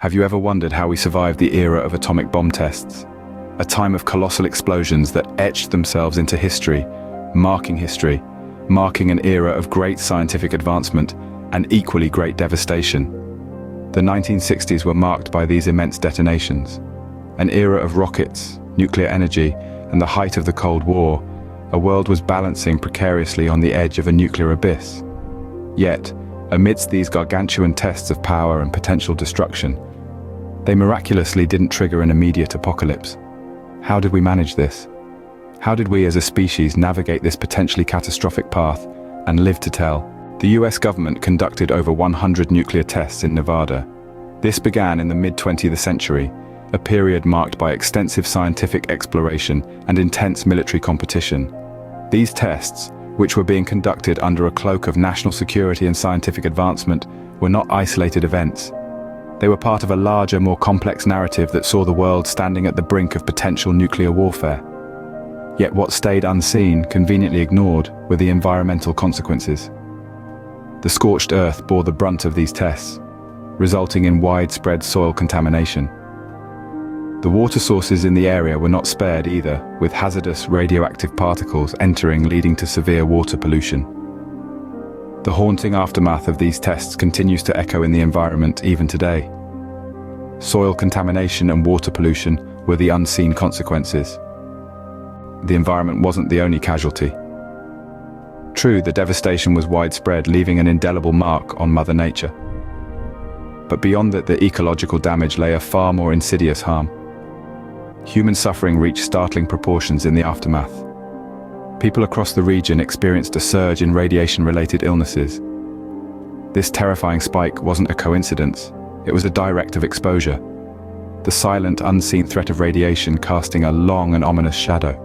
Have you ever wondered how we survived the era of atomic bomb tests? A time of colossal explosions that etched themselves into history, marking an era of great scientific advancement and equally great devastation. The 1960s were marked by these immense detonations. An era of rockets, nuclear energy, and the height of the Cold War. A world was balancing precariously on the edge of a nuclear abyss. Yet, amidst these gargantuan tests of power and potential destruction, they miraculously didn't trigger an immediate apocalypse. How did we manage this? How did we as a species navigate this potentially catastrophic path and live to tell? The US government conducted over 100 nuclear tests in Nevada. This began in the mid-20th century, a period marked by extensive scientific exploration and intense military competition. These tests, which were being conducted under a cloak of national security and scientific advancement, were not isolated events. They were part of a larger, more complex narrative that saw the world standing at the brink of potential nuclear warfare. Yet what stayed unseen, conveniently ignored, were the environmental consequences. The scorched earth bore the brunt of these tests, resulting in widespread soil contamination. The water sources in the area were not spared either, with hazardous radioactive particles entering, leading to severe water pollution. The haunting aftermath of these tests continues to echo in the environment even today. Soil contamination and water pollution were the unseen consequences. The environment wasn't the only casualty. True, the devastation was widespread, leaving an indelible mark on Mother Nature. But beyond that, the ecological damage lay a far more insidious harm. Human suffering reached startling proportions in the aftermath. People across the region experienced a surge in radiation-related illnesses. This terrifying spike wasn't a coincidence, it was a direct of exposure. The silent, unseen threat of radiation casting a long and ominous shadow.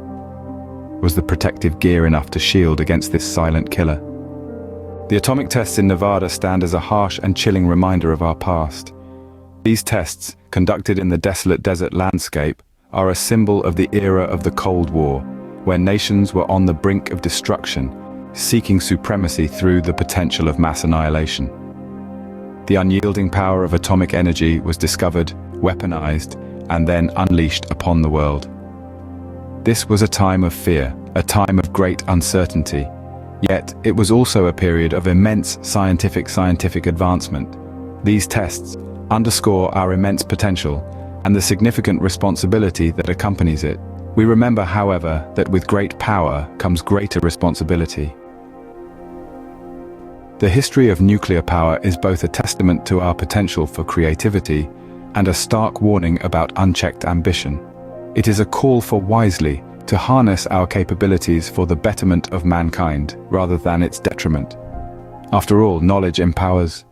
Was the protective gear enough to shield against this silent killer? The atomic tests in Nevada stand as a harsh and chilling reminder of our past. These tests, conducted in the desolate desert landscape, are a symbol of the era of the Cold War, where nations were on the brink of destruction, seeking supremacy through the potential of mass annihilation. The unyielding power of atomic energy was discovered, weaponized, and then unleashed upon the world. This was a time of fear, a time of great uncertainty, yet it was also a period of immense scientific advancement. These tests underscore our immense potential and the significant responsibility that accompanies it. We remember, however, that with great power comes greater responsibility. The history of nuclear power is both a testament to our potential for creativity and a stark warning about unchecked ambition. It is a call for wisely to harness our capabilities for the betterment of mankind rather than its detriment. After all, knowledge empowers,